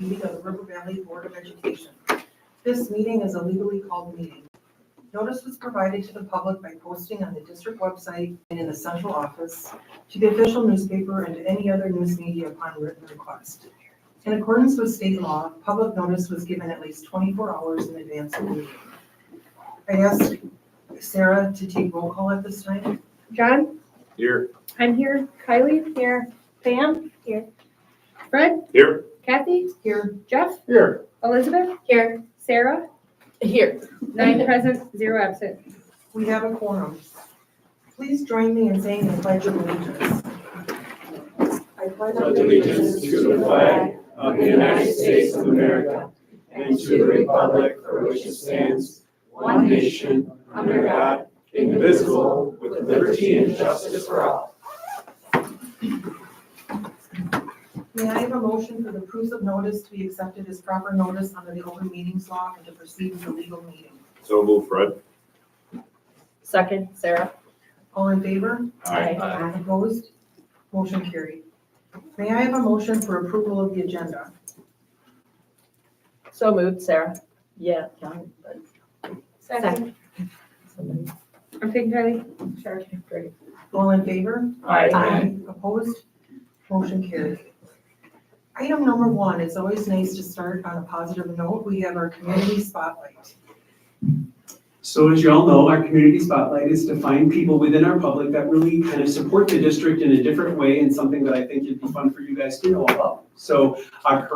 Meeting of the River Valley Board of Education. This meeting is a legally called meeting. Notice was provided to the public by posting on the district website and in the central office, to the official newspaper and to any other news media upon written request. In accordance with state law, public notice was given at least 24 hours in advance of the meeting. I ask Sarah to take roll call at this time. John? Here. I'm here. Kylie? Here. Pam? Here. Fred? Here. Kathy? Here, Jeff? Here. Elizabeth? Here. Sarah? Here. 9 present, 0 absent. we have a quorum. Please join me in saying the Pledge of Allegiance. I pledge Allegiance to the flag of the United States of America and to the republic for which it stands, one nation, under God, indivisible, with liberty and justice for all. May I have a motion for the proofs of notice to be accepted as proper notice under the open meetings law and to proceed with the legal meeting? So move, Fred. Second, Sarah. All in favor? Aye. Opposed? Motion carried. May I have a motion for approval of the agenda? So moved, Sarah. Yeah, John. Second. Somebody. I'm taking Kylie. Sure. Great. All in favor? Aye. Opposed? Motion carried. Item number 1, it's always nice to start on a positive note. We have our community spotlight. So as you all know, our community spotlight is to find people within our public that really kind of support the district in a different way and something that I think it'd be fun for you guys to know about. So our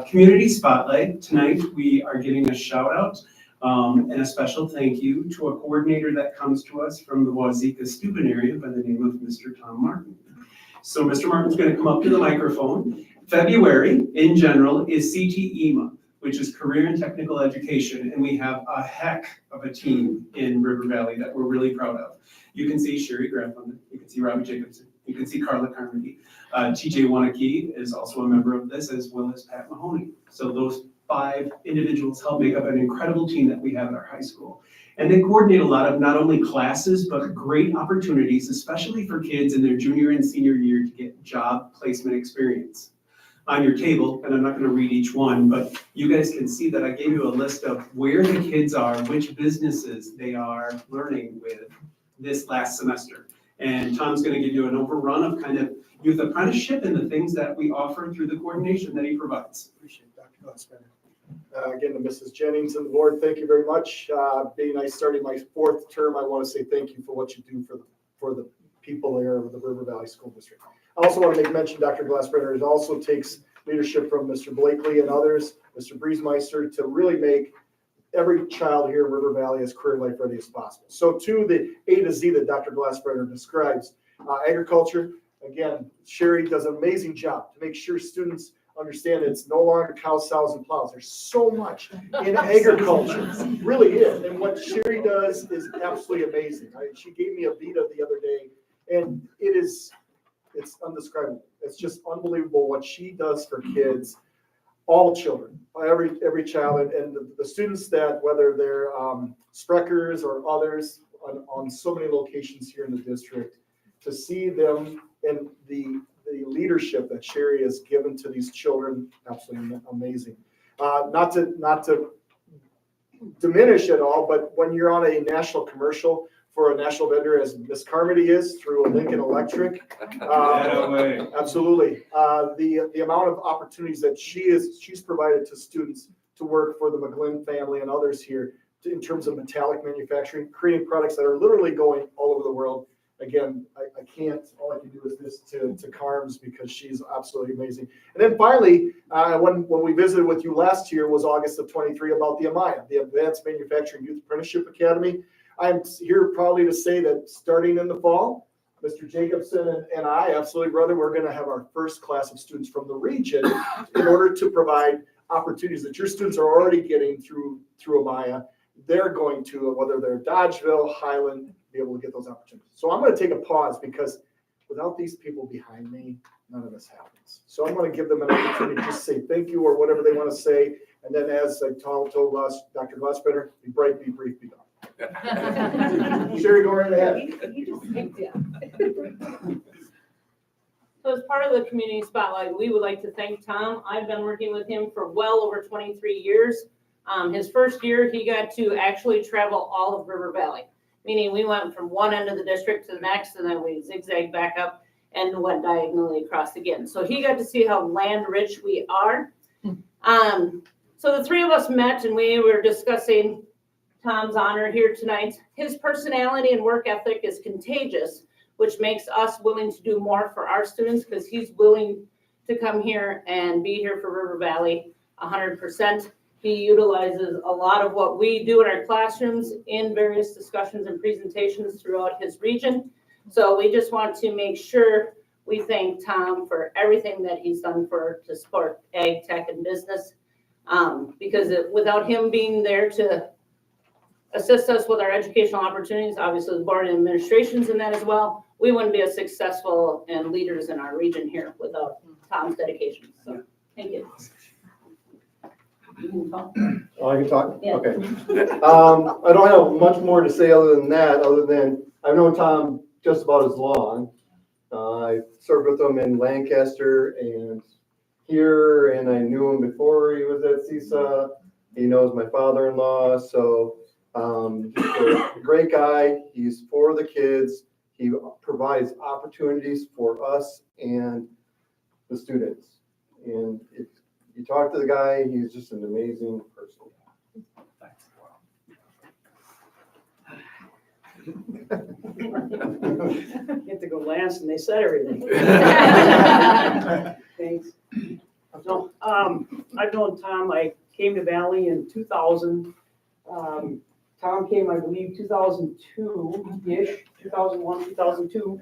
community spotlight tonight, we are giving a shout out and a special thank you to a coordinator that comes to us from the Wazeeka-Steuben area by the name of Mr. Tom Martin. So Mr. Martin's going to come up to the microphone. February in general is CTE month, which is Career and Technical Education, and we have a heck of a team in River Valley that we're really proud of. You can see Sherry Graflund, you can see Robbie Jacobson, you can see Carla Carmody. TJ Wanakee is also a member of this, as well as Pat Mahoney. So those 5 individuals help make up an incredible team that we have at our high school. And they coordinate a lot of not only classes, but great opportunities, especially for kids in their junior and senior year to get job placement experience. On your table, and I'm not going to read each one, but you guys can see that I gave you a list of where the kids are, which businesses they are learning with this last semester. And Tom's going to give you an overrun of kind of youth apprenticeship and the things that we offer through the coordination that he provides. Appreciate it, Dr. Glassbender. Again, to Mrs. Jennings and the board, thank you very much. Being I started my 4th term, I want to say thank you for what you do for the people there of the River Valley School District. I also want to make mention, Dr. Glassbender, it also takes leadership from Mr. Blakely and others, Mr. Briesmeister, to really make every child here in River Valley as career life ready as possible. So to the A to Z that Dr. Glassbender describes, agriculture, again, Sherry does an amazing job to make sure students understand it's no longer cows, sows, and plows. There's so much in agriculture, really is. And what Sherry does is absolutely amazing. She gave me a Vita the other day, and it's undescribable. It's just unbelievable what she does for kids, all children, every child, and the students that, whether they're Spreckers or others on so many locations here in the district, to see them and the leadership that Sherry has given to these children, absolutely amazing. Not to diminish at all, but when you're on a national commercial for a national vendor, as Miss Carmody is through a Lincoln Electric, absolutely. The amount of opportunities that she's provided to students to work for the McGlynn family and others here in terms of metallic manufacturing, creating products that are literally going all over the world. Again, I can't, all I can do is this to Carms because she's absolutely amazing. And then finally, when we visited with you last year was August of 23 about the AMIA, the Advanced Manufacturing Youth Apprenticeship Academy. I'm here probably to say that starting in the fall, Mr. Jacobson and I, absolutely brother, we're going to have our first class of students from the region in order to provide opportunities that your students are already getting through AMIA. They're going to, whether they're Dodgeville, Highland, be able to get those opportunities. So I'm going to take a pause because without these people behind me, none of this happens. So I'm going to give them an opportunity to just say thank you or whatever they want to say. And then as I told us, Dr. Glassbender, be bright, be brief, be done. Sherry, go right ahead. You just picked it. So as part of the community spotlight, we would like to thank Tom. I've been working with him for well over 23 years. His first year, he got to actually travel all of River Valley, meaning we went from one end of the district to the next, and then we zigzagged back up and went diagonally across again. So he got to see how land rich we are. So the three of us met and we were discussing Tom's honor here tonight. His personality and work ethic is contagious, which makes us willing to do more for our students because he's willing to come here and be here for River Valley 100%. He utilizes a lot of what we do in our classrooms in various discussions and presentations throughout his region. So we just want to make sure we thank Tom for everything that he's done to support ag, tech, and business. Because without him being there to assist us with our educational opportunities, obviously the board and administration's in that as well, we wouldn't be as successful and leaders in our region here without Tom's dedication. So, thank you. Oh, I can talk? Yeah. Okay. I don't have much more to say other than that, other than I've known Tom just about as long. I served with him in Lancaster and here, and I knew him before he was at CISA. He knows my father-in-law, so he's a great guy. He's for the kids. He provides opportunities for us and the students. And if you talk to the guy, he's just an amazing person. Get to go last and they said everything. Thanks. No, I've known Tom, I came to Valley in 2000. Tom came, I believe, 2002-ish, 2001, 2002.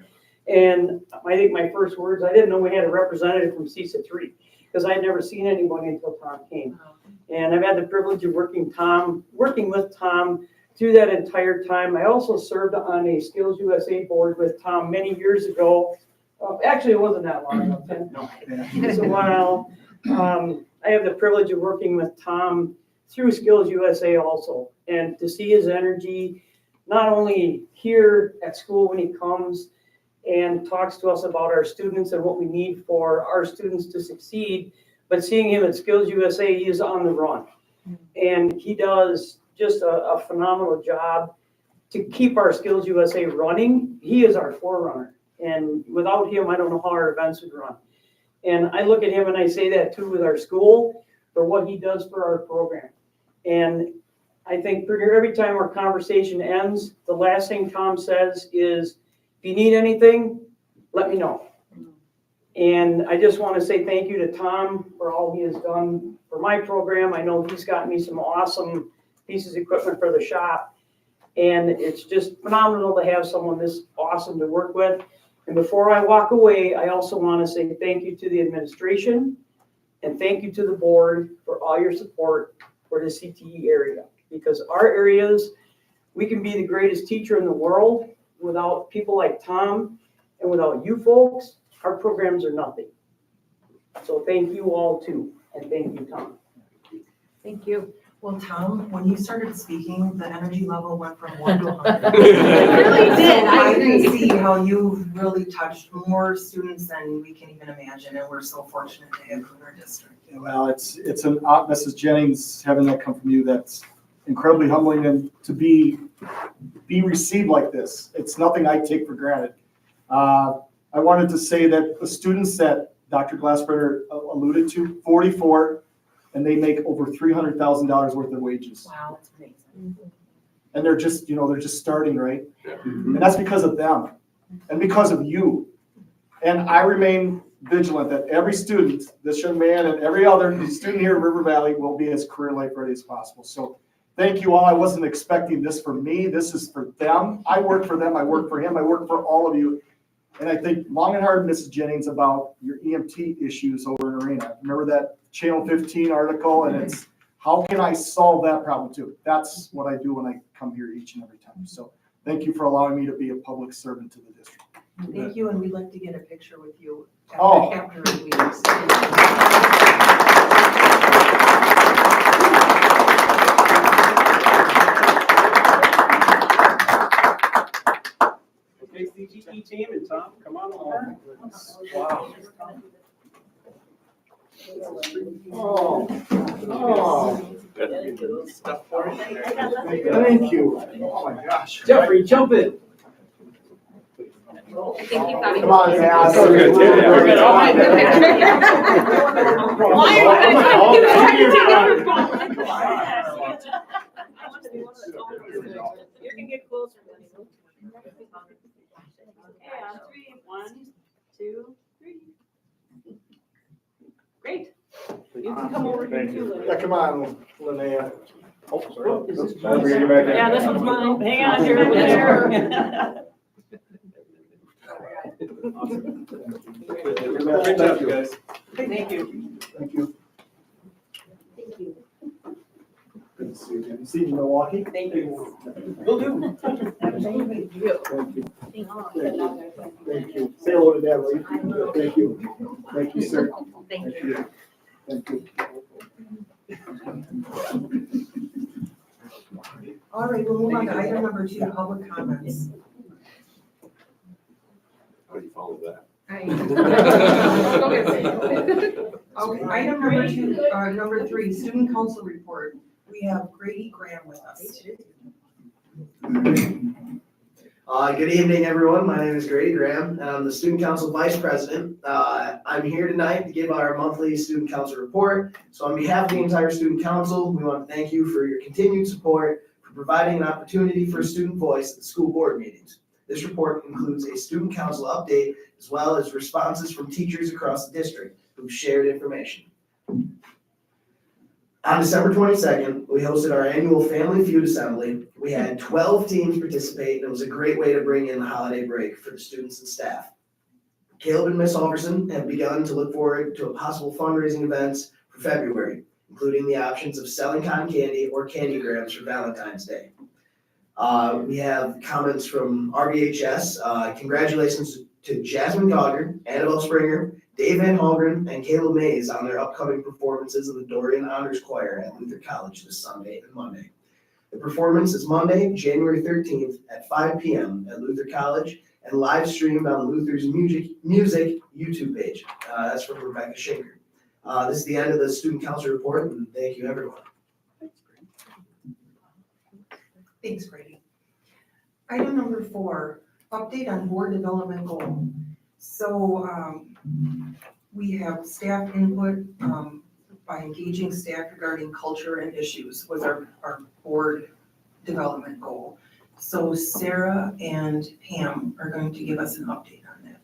And I think my first words, I didn't know we had a representative from CISA 3 because I had never seen anybody until Tom came. And I've had the privilege of working with Tom through that entire time. I also served on a Skills USA board with Tom many years ago. Actually, it wasn't that long ago. It's a while. I have the privilege of working with Tom through Skills USA also. And to see his energy, not only here at school when he comes and talks to us about our students and what we need for our students to succeed, but seeing him at Skills USA, he is on the run. And he does just a phenomenal job to keep our Skills USA running. He is our forerunner. And without him, I don't know how our events would run. And I look at him and I say that too with our school for what he does for our program. And I think every time our conversation ends, the last thing Tom says is, if you need anything, let me know. And I just want to say thank you to Tom for all he has done for my program. I know he's got me some awesome pieces of equipment for the shop. And it's just phenomenal to have someone this awesome to work with. And before I walk away, I also want to say thank you to the administration and thank you to the board for all your support for the CTE area. Because our areas, we can be the greatest teacher in the world without people like Tom and without you folks, our programs are nothing. So thank you all too, and thank you, Tom. Thank you. Well, Tom, when you started speaking, the energy level went from 1 to 100. It really did, I I can agree. see how you've really touched more students than we can even imagine, and we're so fortunate to have you in our district. Yeah, well, it's an Mrs. Jennings, having that come from you, that's incredibly humbling, and to be received like this. It's nothing I take for granted. I wanted to say that the students that Dr. Glassbrenner alluded to, 44, and they make over $300,000 worth of wages. Wow, that's amazing. And they're just starting, right? And that's because of them and because of you. And I remain vigilant that every student, this young man and every other student here in River Valley will be as career life ready as possible. So thank you all. I wasn't expecting this for me. This is for them. I work for them. I work for him. I work for all of you. And I think long and hard, Mrs. Jennings, about your EMT issues over in Arena. Remember that Channel 15 article? And it's, how can I solve that problem too? That's what I do when I come here each and every time. So thank you for allowing me to be a public servant to the district. Thank you, and we'd like to get a picture with you Oh. after the meetings. Okay, CGE team and Tom, come on along. Oh, thank you. Oh, my gosh. Jeffrey, jump in. Come on, man. We're good, yeah, we're good. All right, good picture. Why are you trying to take every You can get closer. Okay, on three. 1, 2, 3. Great. You can come over here too. Yeah, come on, Linnea. Oh, Yeah, this one's mine. Hang on here over there. Great job, you guys. Thank you. Thank you. Good to see you again. See you in Milwaukee. Thank you. Will do. Thank you. Thank you. Say hello to Dad, will you? Thank you. Thank you, sir. Thank you. Thank you. All right, we'll move on to item number 2, public comments. How do you follow that? Okay, item number 2, number 3, student council report. We have Grady Graham with us. Good evening, everyone. My name is Grady Graham, and I'm the Student Council Vice President. I'm here tonight to give our monthly Student Council report. So on behalf of the entire Student Council, we want to thank you for your continued support, for providing an opportunity for student voice at the school board meetings. This report includes a Student Council update, as well as responses from teachers across the district who've shared information. On December 22nd, we hosted our annual Family Feud Assembly. We had 12 teams participate, and it was a great way to bring in the holiday break for the students and staff. Caleb and Miss Alverson have begun to look forward to a possible fundraising events for February, including the options of selling cotton candy or candygrams for Valentine's Day. We have comments from RBHS. Congratulations to Jasmine Gogger, Annabelle Springer, Dave Van Halgren, and Caleb Mays on their upcoming performances of the Dorian Honors Choir at Luther College this Sunday and Monday. The performance is Monday, January 13th at 5 p.m. at Luther College and live streamed on Luther's music YouTube page. That's from Rebecca Schenker. This is the end of the Student Council report, and thank you, everyone. Thanks, Grady. Item number 4, update on board development goal. So we have staff input by engaging staff regarding culture and issues was our board development goal. So Sarah and Pam are going to give us an update on that.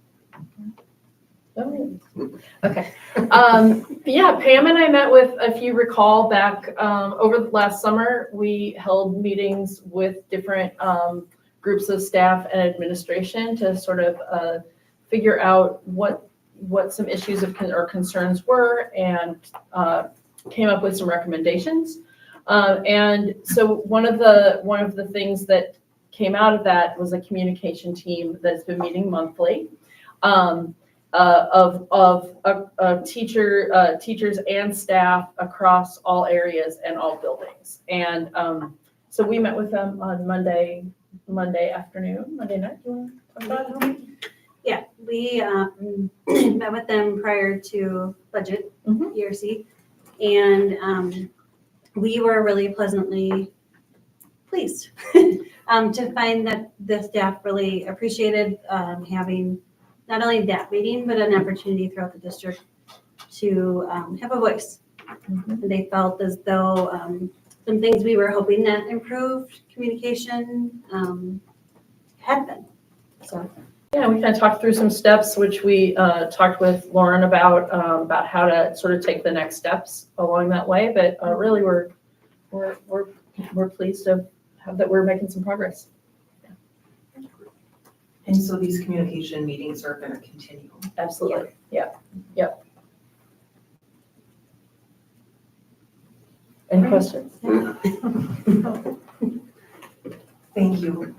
Okay. Yeah, Pam and I met with, if you recall back over the last summer, we held meetings with different groups of staff and administration to sort of figure out what some issues or concerns were, and came up with some recommendations. And so one of the things that came out of that was a communication team that's been meeting monthly of teachers and staff across all areas and all buildings. And so we met with them on Monday afternoon, Monday night. Do you want to talk about it? Yeah, we met with them prior to budget ERC, and we were really pleasantly pleased to find that the staff really appreciated having not only that meeting, but an opportunity throughout the district to have a voice. And they felt as though some things we were hoping that improved communication had been. So. Yeah, we kind of talked through some steps, which we talked with Lauren about how to sort of take the next steps along that way. But really, we're pleased to have that we're making some progress. And so these communication meetings are going to continue. Absolutely. Yeah. Yep. Any questions? Thank you.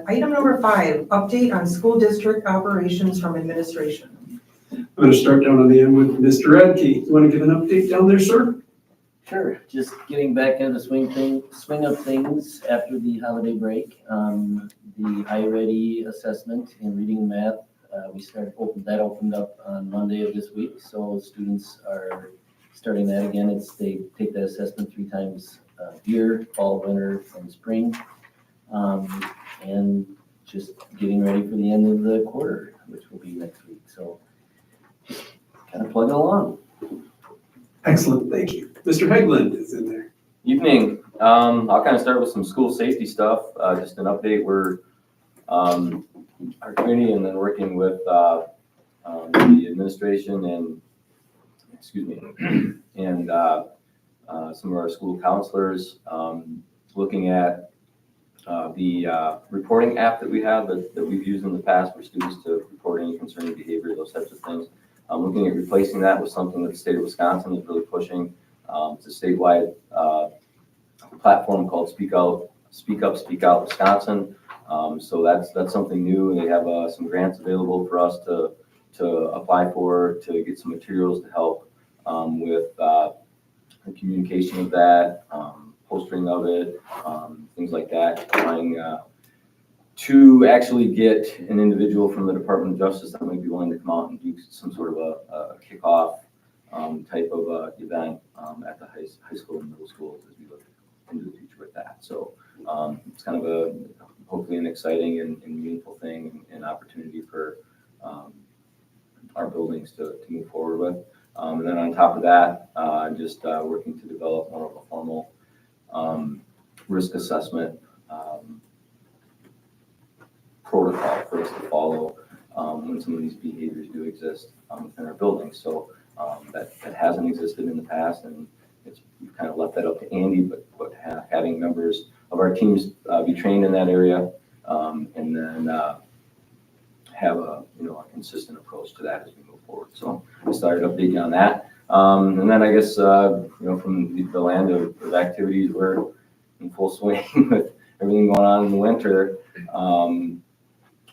Item number 5, update on school district operations from administration. I'm going to start down on the end with Mr. Radke. You want to give an update down there, sir? Sure, just getting back into the swing of things after the holiday break. The iReady assessment in reading and math That opened up on Monday of this week, so students are starting that again. They take that assessment 3 times a year, fall, winter, and spring. And just getting ready for the end of the quarter, which will be next week. So just kind of plugging along. Excellent, thank you. Mr. Hegland is in there. Evening. I'll kind of start with some school safety stuff. Just an update. We're our community and then working with the administration and and some of our school counselors looking at the reporting app that we have that we've used in the past for students to report any concerning behavior, those types of things. Looking at replacing that with something that the state of Wisconsin is really pushing. It's a statewide platform called Speak Up, Speak Out Wisconsin. So that's something new. They have some grants available for us to apply for, to get some materials to help with the communication of that, postering of it, things like that. Trying to actually get an individual from the Department of Justice that might be willing to come out and do some sort of a kickoff type of event at the high school and middle schools as we look into the future with that. So it's kind of hopefully an exciting and meaningful thing and opportunity for our buildings to move forward with. And then on top of that, I'm just working to develop more of a formal risk assessment protocol for us to follow when some of these behaviors do exist within our buildings. So that hasn't existed in the past, and we've kind of left that up to Andy, but having members of our teams be trained in that area, and then have a consistent approach to that as we move forward. So I started updating on that, and then I guess from the land of activities, we're in full swing with everything going on in the winter, and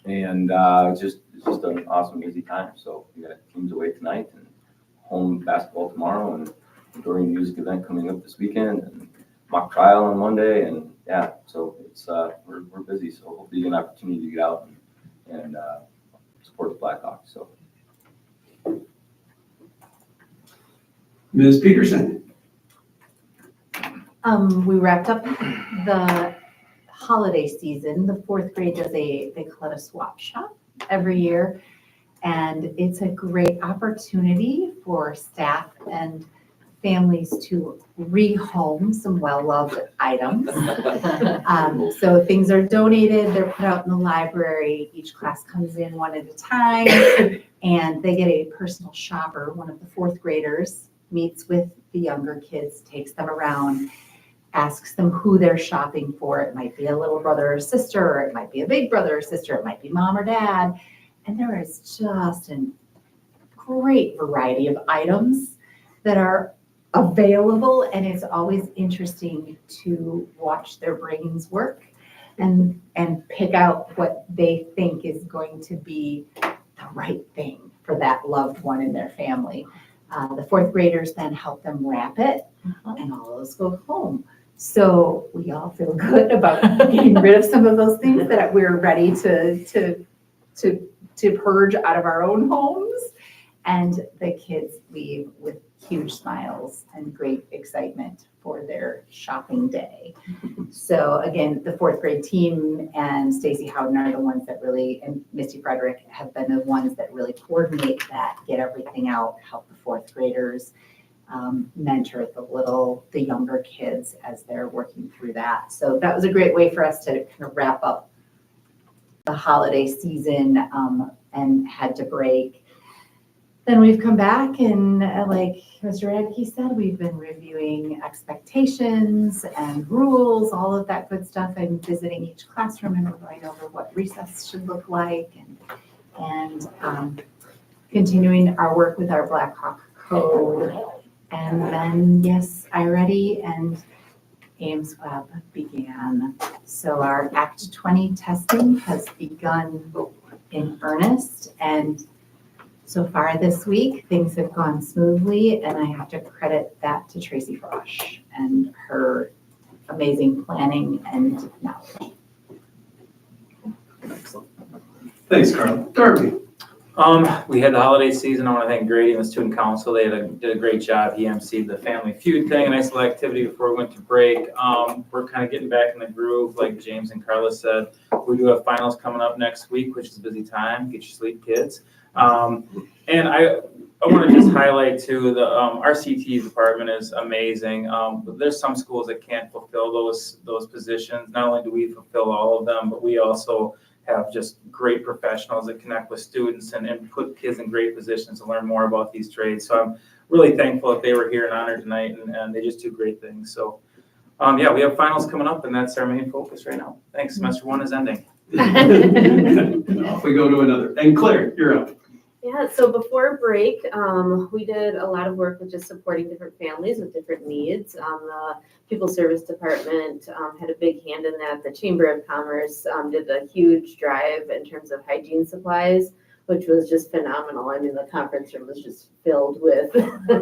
it's just an awesome busy time. So we got teams away tonight and home basketball tomorrow, and Dorian music event coming up this weekend, and mock trial on Monday, and yeah, so it's we're busy. So hopefully you get an opportunity to get out and support the Blackhawks. So Ms. Peterson. We wrapped up the holiday season. The 4th grade they call it a swap shop every year. And it's a great opportunity for staff and families to rehome some well-loved items. So things are donated, they're put out in the library. Each class comes in one at a time, and they get a personal shopper. One of the 4th graders meets with the younger kids, takes them around, asks them who they're shopping for. It might be a little brother or sister, or it might be a big brother or sister, it might be mom or dad. And there is just a great variety of items that are available, and it's always interesting to watch their brains work and pick out what they think is going to be the right thing for that loved one in their family. The 4th graders then help them wrap it, and all those go home. So we all feel good about getting rid of some of those things that we're ready to purge out of our own homes, and the kids leave with huge smiles and great excitement for their shopping day. So again, the 4th grade team and Stacy Howden are the ones that really, and Misty Frederick have been the ones that really coordinate that, get everything out, help the 4th graders, mentor the younger kids as they're working through that. So that was a great way for us to kind of wrap up the holiday season and had to break. Then we've come back and like Mr. Radke said, we've been reviewing expectations and rules, all of that good stuff. I'm visiting each classroom and we're going over what recess should look like and continuing our work with our Blackhawk code. And then, yes, iReady and Ames Web began. So our Act 20 testing has begun in earnest, and so far this week, things have gone smoothly, and I have to credit that to Tracy Frosch and her amazing planning and knowledge. Excellent. Thanks, Carla. Darby. We had the holiday season. I want to thank Grady and the student council. They did a great job. He emceed the Family Feud thing, a nice little activity before we went to break. We're kind of getting back in the groove, like James and Carla said. We do have finals coming up next week, which is a busy time. Get your sleep, kids. And I want to just highlight too, our CT department is amazing. But there's some schools that can't fulfill those positions. Not only do we fulfill all of them, but we also have just great professionals that connect with students and put kids in great positions to learn more about these trades. So I'm really thankful that they were here and honored tonight, and they just do great things. So yeah, we have finals coming up, and that's our main focus right now. Thanks. Semester 1 is ending. Off we go to another. And Claire, you're up. Yeah, so before break, we did a lot of work with just supporting different families with different needs. The People Service Department had a big hand in that. The Chamber of Commerce did a huge drive in terms of hygiene supplies, which was just phenomenal. I mean, the conference room was just filled with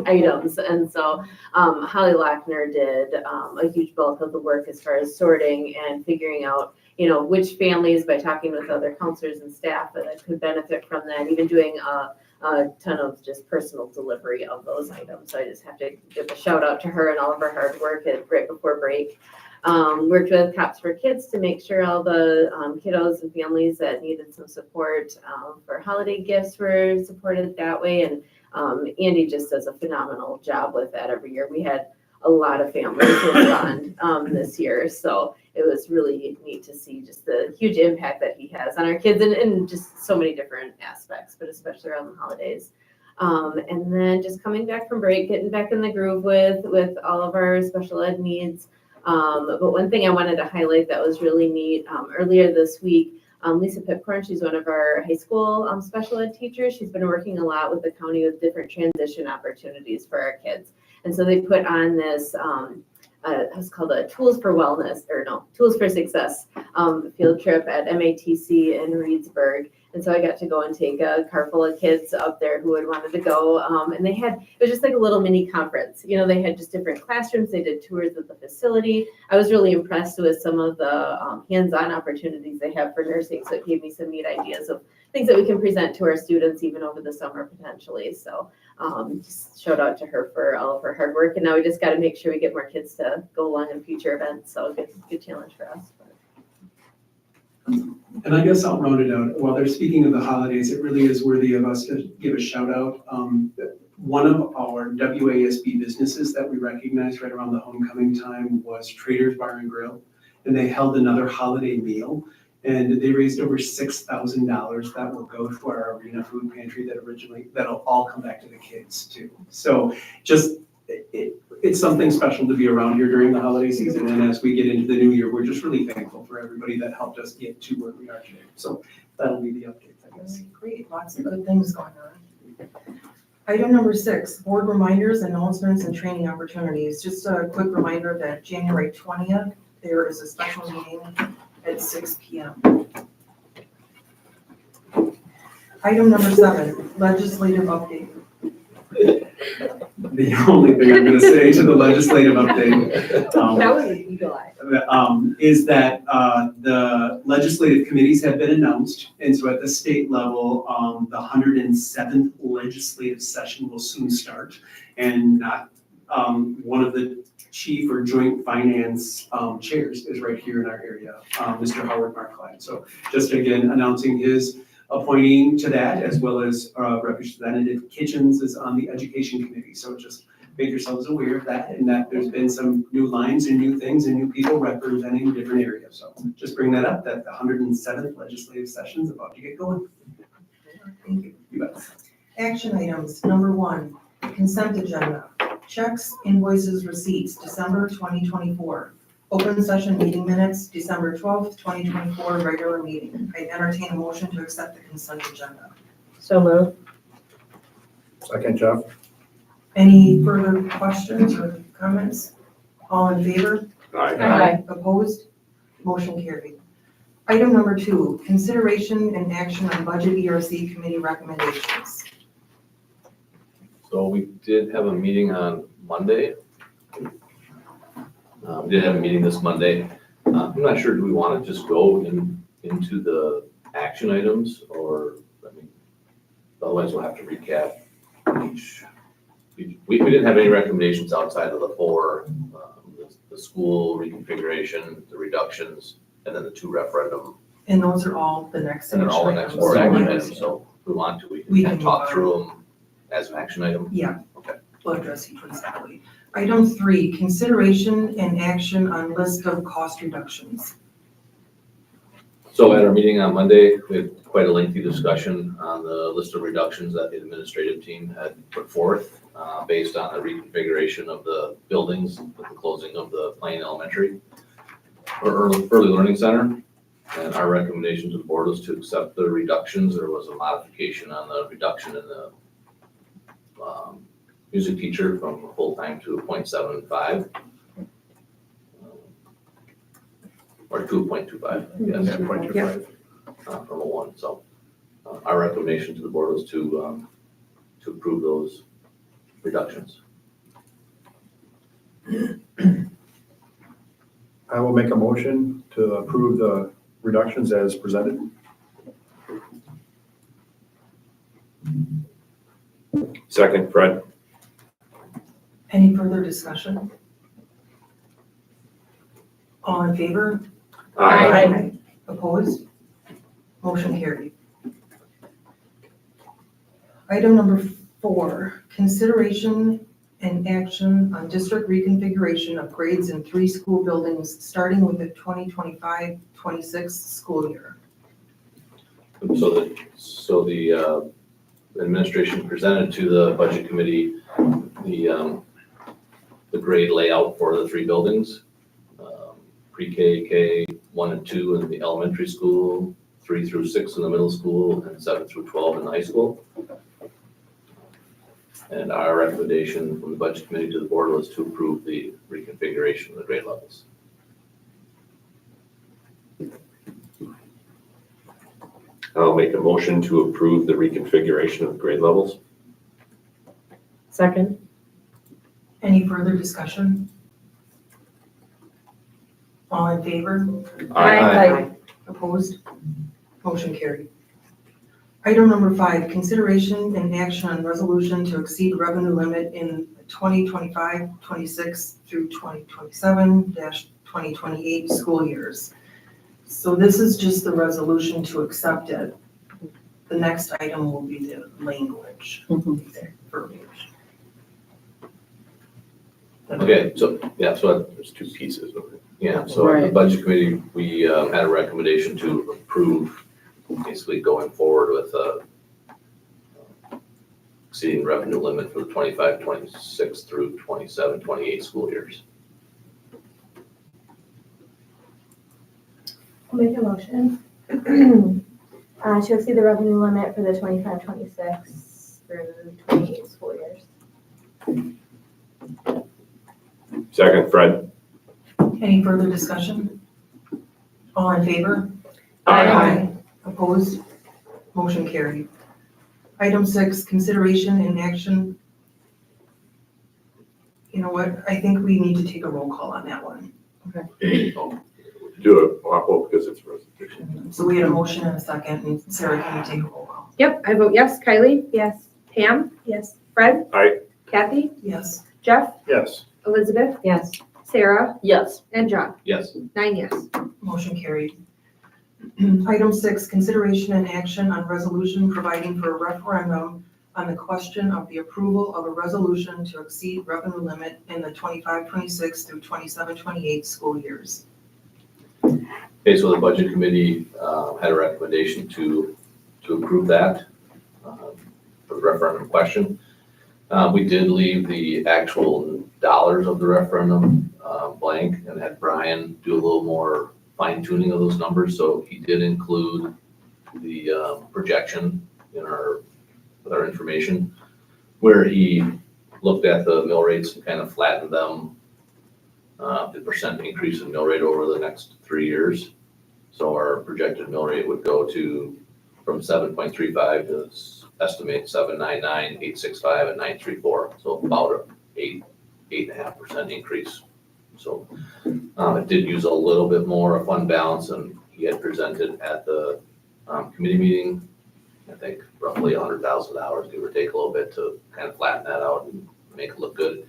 items. And so Holly Lochner did a huge bulk of the work as far as sorting and figuring out which families, by talking with other counselors and staff, that could benefit from that, even doing a ton of just personal delivery of those items. So I just have to give a shout out to her and all of her hard work right before break. Worked with Cops for Kids to make sure all the kiddos and families that needed some support for holiday gifts were supported that way. And Andy just does a phenomenal job with that every year. We had a lot of families respond this year. So it was really neat to see just the huge impact that he has on our kids in just so many different aspects, but especially around the holidays. And then just coming back from break, getting back in the groove with all of our special ed needs. But one thing I wanted to highlight that was really neat, earlier this week, Lisa Pipcorn, she's one of our high school special ed teachers. She's been working a lot with the county with different transition opportunities for our kids. And so they put on this, it's called a Tools for Success field trip at MATC in Reedsburg. And so I got to go and take a car full of kids up there who had wanted to go. And it was just like a little mini conference. They had just different classrooms. They did tours of the facility. I was really impressed with some of the hands-on opportunities they have for nursing. So it gave me some neat ideas of things that we can present to our students even over the summer potentially. So just shout out to her for all of her hard work. And now we just got to make sure we get more kids to go along in future events. So good challenge for us. And I guess I'll round it out. While they're speaking of the holidays, it really is worthy of us to give a shout out. One of our WASB businesses that we recognized right around the homecoming time was Traders Bar and Grill. And they held another holiday meal. And they raised over $6,000 that will go to our arena food pantry that'll all come back to the kids too. So just, it's something special to be around here during the holiday season. And as we get into the new year, we're just really thankful for everybody that helped us get to where we are today. So that'll be the update, I guess. Great, lots of good things going on. Item number 6, board reminders, announcements, and training opportunities. Just a quick reminder that January 20th, there is a special meeting at 6 p.m. Item number 7, legislative update. The only thing I'm going to say to the legislative update That was an eagle eye. Is that the legislative committees have been announced. And so at the state level, the 107th legislative session will soon start. And one of the chief or joint finance chairs is right here in our area, Mr. Howard Markline. So just again, announcing his appointing to that, as well as Representative Kitchens is on the education committee. So just make yourselves aware of that, and that there's been some new lines and new things and new people representing different areas. So just bring that up, that the 107th legislative session is about to get going. Thank you. You bet. Action items, number 1, consent agenda. Checks, invoices, receipts, December 2024. Open session meeting minutes, December 12th, 2024, regular meeting. I entertain a motion to accept the consent agenda. So moved. Second, Jeff. Any further questions or comments? All in favor? Aye. Opposed? Motion carried. Item number 2, consideration and action on budget ERC committee recommendations. So we did have a meeting on Monday. We did have a meeting this Monday. I'm not sure, do we want to just go into the action items, or, I mean, Otherwise, we'll have to recap each. We didn't have any recommendations outside of the four, the school reconfiguration, the reductions, and then the two referendum. And those are all the next. And they're all the next four action items, so if we want to, we We can can talk move through them as an action item. Yeah. Okay. We'll address each one separately. Item 3, consideration and action on list of cost reductions. So at our meeting on Monday, we had quite a lengthy discussion on the list of reductions that the administrative team had put forth based on the reconfiguration of the buildings with the closing of the Plain Elementary or early learning center. And our recommendation to the board was to accept the reductions. There was a modification on the reduction in the music teacher from a full-time to a 0.75. Or to a 0.25, yes. Yeah, 0.25. From a 1, so our recommendation to the board was to approve those reductions. I will make a motion to approve the reductions as presented. Second, Fred. Any further discussion? All in favor? Aye. Opposed? Motion carried. Item number 4, consideration and action on district reconfiguration of grades in 3 school buildings, starting with the 2025-26 school year. So the administration presented to the budget committee the grade layout for the 3 buildings. Pre-K, K1 and 2 in the elementary school, 3 through 6 in the middle school, and 7 through 12 in the high school. And our recommendation from the budget committee to the board was to approve the reconfiguration of the grade levels. I'll make a motion to approve the reconfiguration of grade levels. Second. Any further discussion? All in favor? Aye. Opposed? Motion carried. Item number 5, consideration and action on resolution to exceed revenue limit in 2025-26 through 2027-2028 school years. So this is just the resolution to accept it. The next item will be the language. Verbiage. Okay, so, yeah, so There's 2 pieces of it. yeah, so at the Right. budget committee, we had a recommendation to approve basically going forward with exceeding revenue limit for the 25-26 through 27-28 school years. I'll make a motion to exceed the revenue limit for the 25-26 through 28 school years. Second, Fred. Any further discussion? All in favor? Aye. Opposed? Motion carried. Item 6, consideration and action. You know what? I think we need to take a roll call on that one. Do it, well, because it's a resolution. So we had a motion and a second, and Sarah, can you take a roll call? Yep, I vote yes. Kylie? Yes. Pam? Yes. Fred? Aye. Kathy? Yes. Jeff? Yes. Elizabeth? Yes. Sarah? Yes. And John? Yes. 9 yes. Motion carried. Item 6, consideration and action on resolution providing for a referendum on the question of the approval of a resolution to exceed revenue limit in the 25-26 through 27-28 school years. Okay, so the budget committee had a recommendation to approve that for the referendum question. We did leave the actual dollars of the referendum blank and had Brian do a little more fine tuning of those numbers. So he did include the projection in with our information, where he looked at the mill rates and kind of flattened them, the percent increase in mill rate over the next 3 years. So our projected mill rate would go from 7.35 to estimate 7.99, 8.65, and 9.34. So about a 8.5% increase. So it did use a little bit more of fund balance than he had presented at the committee meeting I think roughly $100,000, give or take a little bit, to kind of flatten that out and make it look good.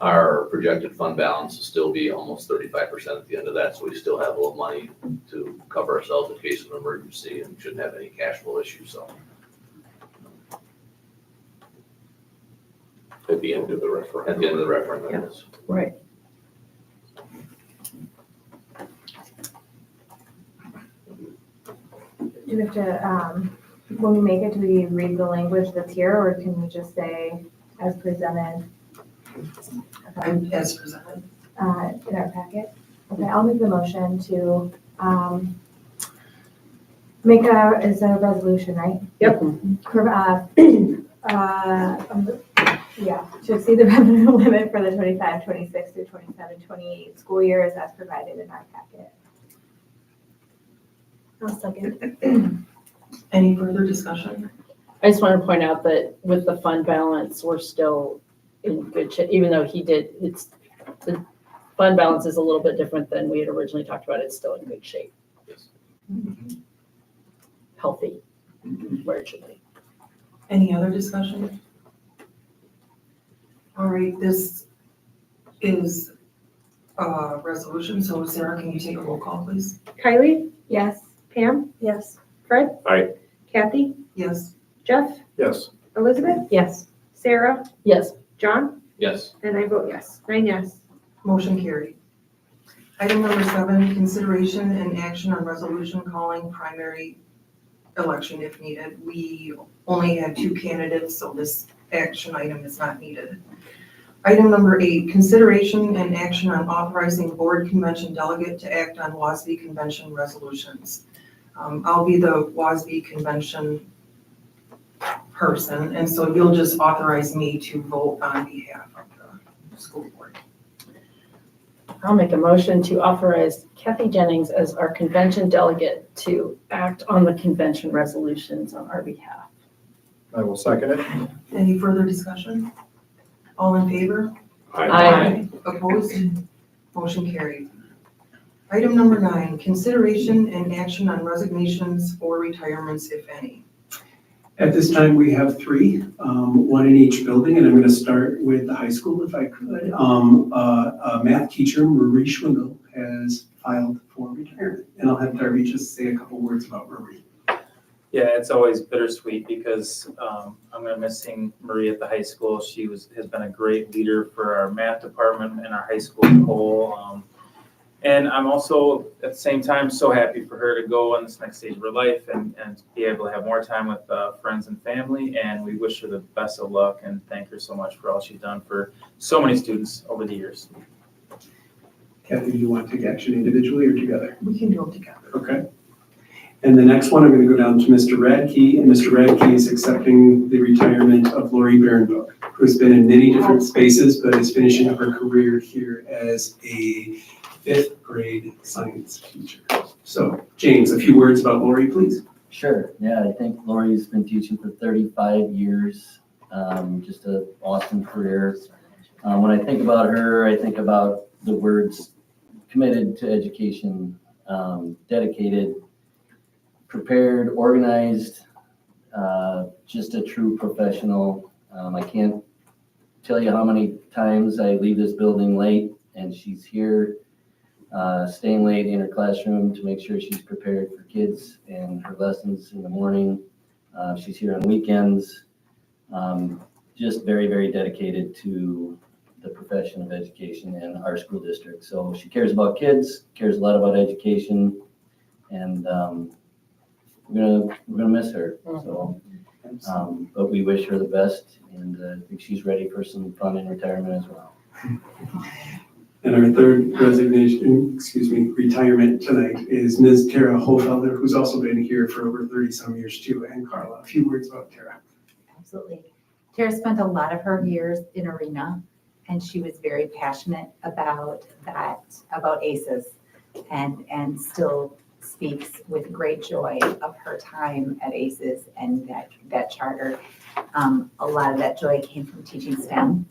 Our projected fund balance will still be almost 35% at the end of that, so we still have a little money to cover ourselves in case of an emergency and shouldn't have any cash flow issues, so. At the end of the referendum. At the end of the referendum, yes. Right. Do we have to, when we make it, do we read the language that's here, or can we just say as presented? I'm as presented. In our packet? Okay, I'll make the motion to, make is a resolution, right? Yep. Yeah, to exceed the revenue limit for the 25-26 through 27-28 school years as provided in our packet. I'll second. Any further discussion? I just want to point out that with the fund balance, we're still in good shape, even though the fund balance is a little bit different than we had originally talked about. It's still in good shape. Yes. Healthy, where it should be. Any other discussion? All right, this is a resolution, so Sarah, can you take a roll call, please? Kylie? Yes. Pam? Yes. Fred? Aye. Kathy? Yes. Jeff? Yes. Elizabeth? Yes. Sarah? Yes. John? Yes. And I vote yes. 9 yes. Motion carried. Item number 7, consideration and action on resolution calling primary election if needed. We only had 2 candidates, so this action item is not needed. Item number 8, consideration and action on authorizing board convention delegate to act on WASB convention resolutions. I'll be the WASB convention person, and so you'll just authorize me to vote on behalf of the school board. I'll make a motion to authorize Kathy Jennings as our convention delegate to act on the convention resolutions on our behalf. I will second it. Any further discussion? All in favor? Aye. Opposed? Motion carried. Item number 9, consideration and action on resignations or retirements, if any. At this time, we have 3, 1 in each building, and I'm going to start with the high school if I could. A math teacher, Marie Schwindel, has filed for retirement, and I'll have Darby just say a couple words about Marie. Yeah, it's always bittersweet because I'm going to miss seeing Marie at the high school. She has been a great leader for our math department and our high school as a whole. And I'm also, at the same time, so happy for her to go on this next stage of her life and be able to have more time with friends and family. And we wish her the best of luck and thank her so much for all she's done for so many students over the years. Kathy, do you want to take action individually or together? We can do them together. Okay. And the next one, I'm going to go down to Mr. Radke, and Mr. Radke is accepting the retirement of Lori Barenbook, who has been in many different spaces, but is finishing up her career here as a 5th grade science teacher. So, James, a few words about Lori, please. Sure. Yeah, I think Lori's been teaching for 35 years. Just an awesome career. When I think about her, I think about the words committed to education, dedicated, prepared, organized, just a true professional. I can't tell you how many times I leave this building late and she's here, staying late in her classroom to make sure she's prepared for kids and her lessons in the morning. She's here on weekends. Just very, very dedicated to the profession of education in our school district. So she cares about kids, cares a lot about education, and we're gonna miss her. So, but we wish her the best, and I think she's ready for some fun in retirement as well. And our third retirement tonight is Ms. Tara Hofelder, who's also been here for over 30-some years too, and Carla. A few words about Tara. Absolutely. Tara spent a lot of her years in ARENA, and she was very passionate about that, about ACES, and still speaks with great joy of her time at ACES and that charter. A lot of that joy came from teaching STEM.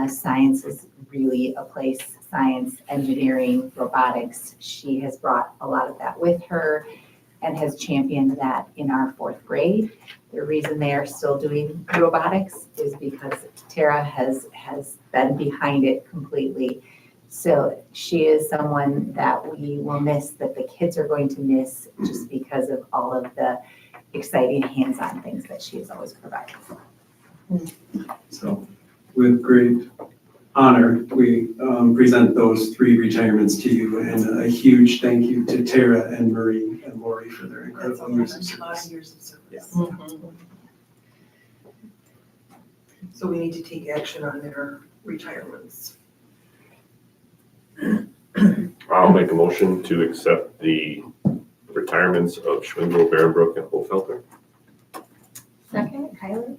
Science is really a place, science, engineering, robotics. She has brought a lot of that with her. and has championed that in our 4th grade. The reason they are still doing robotics is because Tara has been behind it completely. So she is someone that we will miss, that the kids are going to miss, just because of all of the exciting hands-on things that she has always provided. So with great honor, we present those 3 retirements to you, and a huge thank you to Tara and Marie and Lori for their That's incredible years of a lot of service. years of service. Yeah. So we need to take action on their retirements. I'll make a motion to accept the retirements of Schwindel, Berenbrook, and Hofelter. Second, Kylie?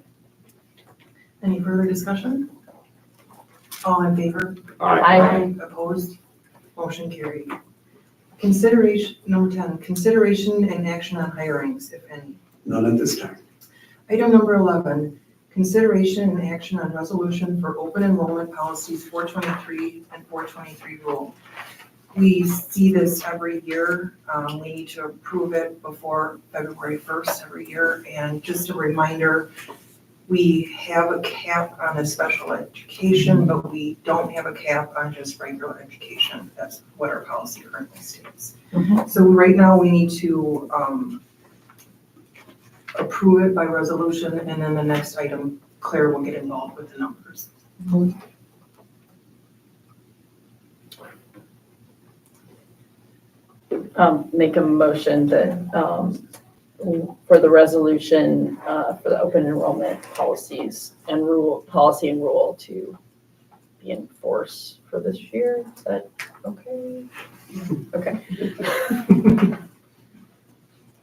Any further discussion? All in favor? Aye. Opposed? Motion carried. Consideration, number 10, consideration and action on hirings, if any. None at this time. Item number 11, consideration and action on resolution for open enrollment policies 423 and 423 rule. We see this every year. We need to approve it before February 1st every year. And just a reminder, we have a cap on the special education, but we don't have a cap on just regular education. That's what our policy currently states. So right now, we need to approve it by resolution, and then the next item, Claire will get involved with the numbers. Make a motion that, for the resolution, for the open enrollment policies and policy and rule to be in force for this year. Is that okay? Okay.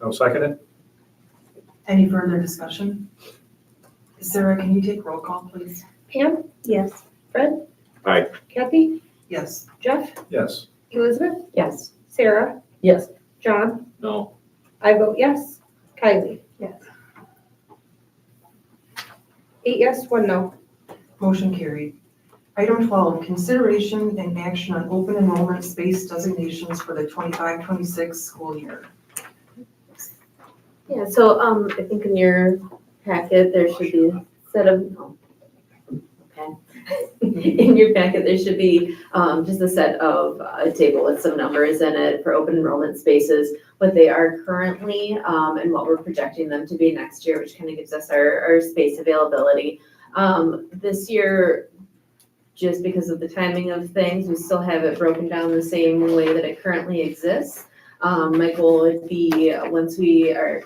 I'll second it. Any further discussion? Sarah, can you take roll call, please? Pam? Yes. Fred? Aye. Kathy? Yes. Jeff? Yes. Elizabeth? Yes. Sarah? Yes. John? No. I vote yes. Kylie? Yes. 8 yes, 1 no. Motion carried. Item 12, consideration and action on open enrollment space designations for the 25-26 school year. Yeah, so, I think in your packet, there should be a set of, okay. In your packet, there should be, just a set of, a table with some numbers in it for open enrollment spaces, what they are currently, and what we're projecting them to be next year, which kind of gives us our space availability. This year, just because of the timing of things, we still have it broken down the same way that it currently exists. My goal would be, once we are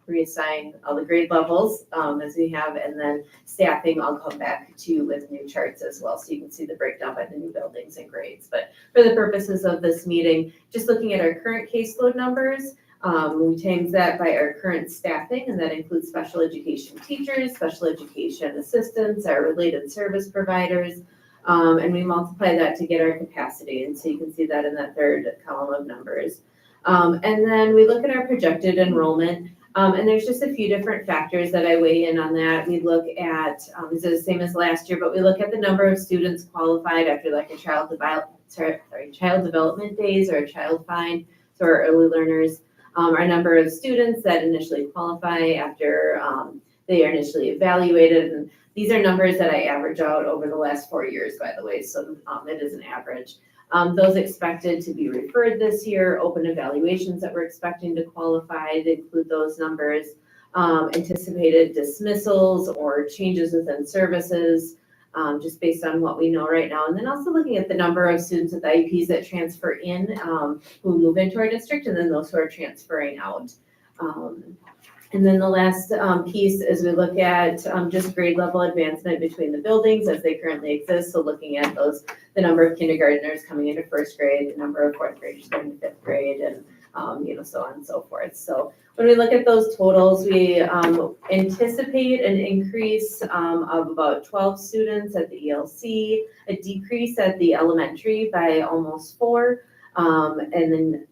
reassign all the grade levels, as we have, and then staffing, I'll come back to you with new charts as well, so you can see the breakdown by the new buildings and grades. But for the purposes of this meeting, just looking at our current caseload numbers, we times that by our current staffing, and that includes special education teachers, special education assistants, our related service providers, and we multiply that to get our capacity, and so you can see that in that third column of numbers. And then we look at our projected enrollment, and there's just a few different factors that I weigh in on that. We look at, this is the same as last year, but we look at the number of students qualified after like a child development days or a child find, so our early learners, our number of students that initially qualify after they are initially evaluated. And these are numbers that I average out over the last 4 years, by the way, so it is an average. Those expected to be referred this year, open evaluations that we're expecting to qualify, they include those numbers, anticipated dismissals or changes within services, just based on what we know right now. And then also looking at the number of students with IEPs that transfer in, who move into our district, and then those who are transferring out. And then the last piece is we look at just grade level advancement between the buildings as they currently exist. So looking at those, the number of kindergartners coming into first grade, the number of fourth graders going to fifth grade, and so on and so forth. So when we look at those totals, we anticipate an increase of about 12 students at the ELC, a decrease at the elementary by almost 4. And then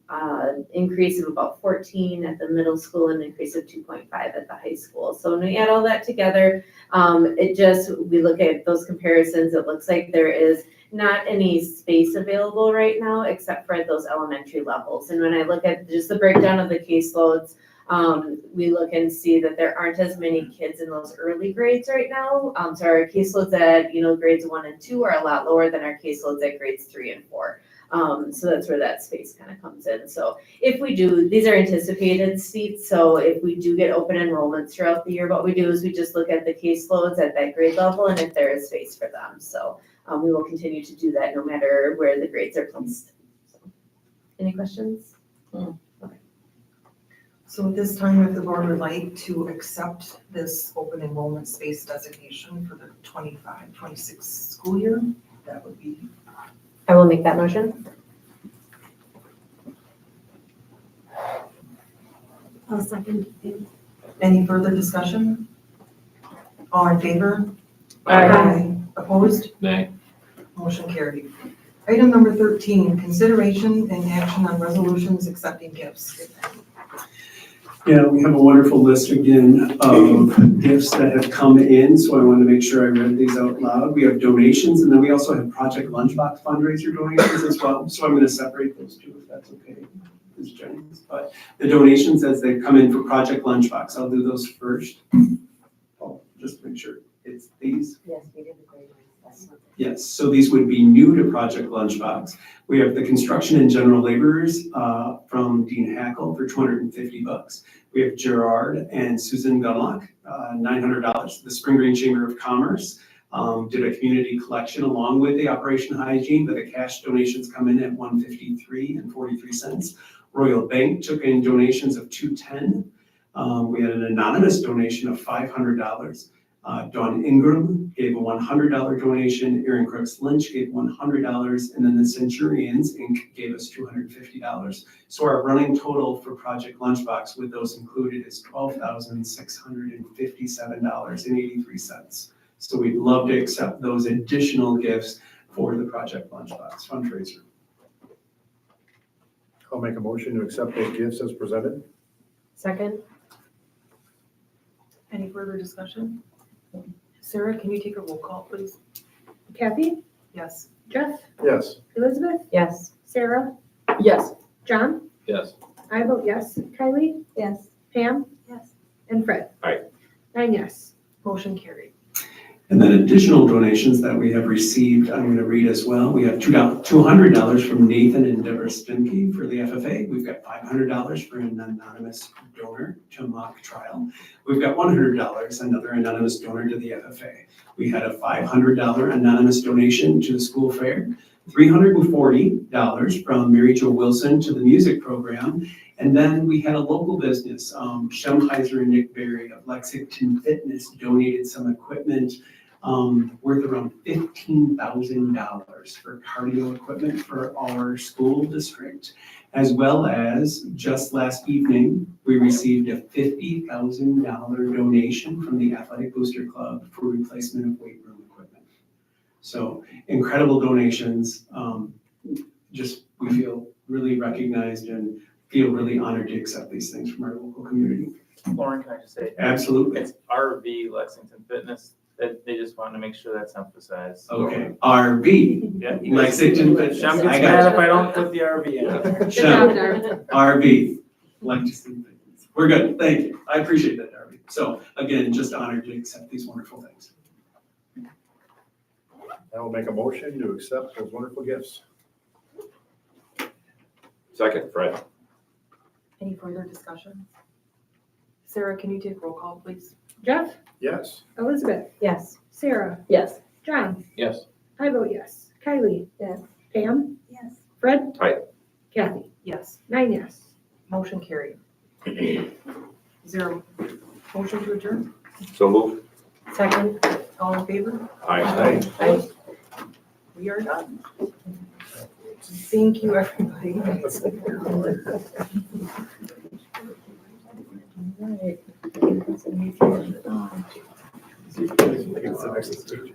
increase of about 14 at the middle school and an increase of 2.5 at the high school. So when we add all that together, we look at those comparisons, it looks like there is not any space available right now, except for at those elementary levels. And when I look at just the breakdown of the caseloads, we look and see that there aren't as many kids in those early grades right now. So our caseloads at, grades 1 and 2 are a lot lower than our caseloads at grades 3 and 4. So that's where that space kind of comes in. So if we do, these are anticipated seats, so if we do get open enrollments throughout the year, what we do is we just look at the caseloads at that grade level and if there is space for them. So we will continue to do that no matter where the grades are placed. So, any questions? So at this time, if the board would like to accept this open enrollment space designation for the 25-26 school year, that would be. I will make that motion. I'll second. Any further discussion? All in favor? Aye. Opposed? Nay. Motion carried. Item number 13, consideration and action on resolutions accepting gifts. Yeah, we have a wonderful list again of gifts that have come in, so I wanted to make sure I read these out loud. We have donations, and then we also have Project Lunchbox fundraiser donations as well, so I'm gonna separate those two if that's okay, Ms. Jennings. But the donations as they come in for Project Lunchbox, I'll do those first. Oh, just to make sure it's these. Yes, we did a great one. Yes, so these would be new to Project Lunchbox. We have the construction and general laborers from Dean Hackle for $250. We have Gerard and Susan Gunlock, $900. The Spring Green Chamber of Commerce did a community collection along with the Operation Hygiene, but the cash donations come in at $153.43. Royal Bank took in donations of $210. We had an anonymous donation of $500. Dawn Ingram gave a $100 donation, Aaron Crooks Lynch gave $100, and then the Centurions Inc. gave us $250. So our running total for Project Lunchbox with those included is $12,657.83. So we'd love to accept those additional gifts for the Project Lunchbox fundraiser. I'll make a motion to accept those gifts as presented. Second. Any further discussion? Sarah, can you take a roll call, please? Kathy, Yes. Jeff, Yes. Elizabeth, Yes. Sarah, Yes. John, Yes. I vote yes. Kylie, Yes. Pam, Yes. and Fred. Aye. 9 yes. Motion carried. And then additional donations that we have received, I'm gonna read as well. We have $200 from Nathan and Deborah Stimke for the FFA. We've got $500 for an anonymous donor to mock trial. We've got $100, another anonymous donor to the FFA. We had a $500 anonymous donation to the school fair, $340 from Mary Jo Wilson to the music program. And then we had a local business, Schemheiser and Nick Berry of Lexington Fitness donated some equipment worth around $15,000 for cardio equipment for our school district, as well as just last evening, we received a $50,000 donation from the Athletic Booster Club for replacement of weight room equipment. So incredible donations. Just we feel really recognized and feel really honored to accept these things from our local community. Lauren, can I just say? Absolutely. It's RV Lexington Fitness, that they just wanted to make sure that's emphasized. Okay, RV, Yeah. Lexington Fitness. Shem gets I mad got if I don't put the RV in. you. Shem, RV, Lexington Fitness. We're good, thank you. I appreciate that, RV. So again, just honored to accept these wonderful things. I will make a motion to accept those wonderful gifts. Second, Fred. Any further discussion? Sarah, can you take roll call, please? Jeff, Yes. Elizabeth, Yes. Sarah, Yes. John, Yes. I vote yes. Kylie, Yes. Pam, Yes. Fred. Aye. Kathy, Yes. 9 yes. Motion carried. Is there a motion to adjourn? So move. Second. All in favor? Aye. Aye. We are done. Thank you, everybody. Right. It's the next stage.